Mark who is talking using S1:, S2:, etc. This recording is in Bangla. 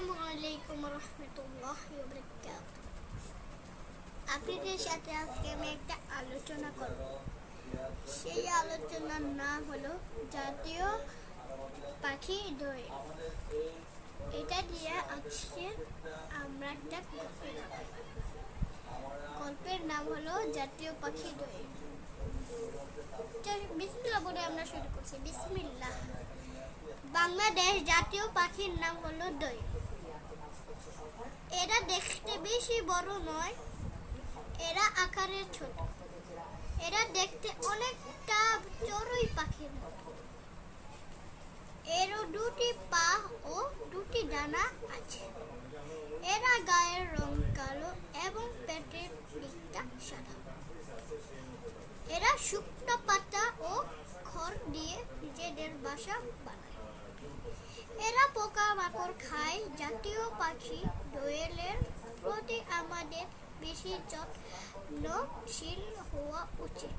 S1: আসসালামু আলাইকুম রহমতুল্লাহি ওয়া বারাকাতুহু। আপনাদের সাথে আজকে আমি একটা আলোচনা করব। সেই আলোচনার নাম হলো জাতীয় পাখি দোয়েল। এটা দিয়ে আজকে আমরা একটা গল্পের নাম হলো জাতীয় পাখি দোয়েল। বিসমিল্লাহ বলে আমরা শুরু করছি। বিসমিল্লাহ। বাংলাদেশ জাতীয় পাখির নাম হলো দোয়েল। এরা দেখতে বেশি বড় নয়, এরা আকারে ছোট। এরা দেখতে অনেকটা চড়ুই পাখির মতো। এরও দুটি পা ও দুটি ডানা আছে। এরা গায়ের রং কালো এবং পেটের দিকটা সাদা। এরা শুকনো পাতা ও খড় দিয়ে নিজেদের বাসা বানায়। এরা পোকামাকড় খায়। জাতীয় পাখি দোয়েলের প্রতি আমাদের বেশি যত্নশীল হওয়া উচিত।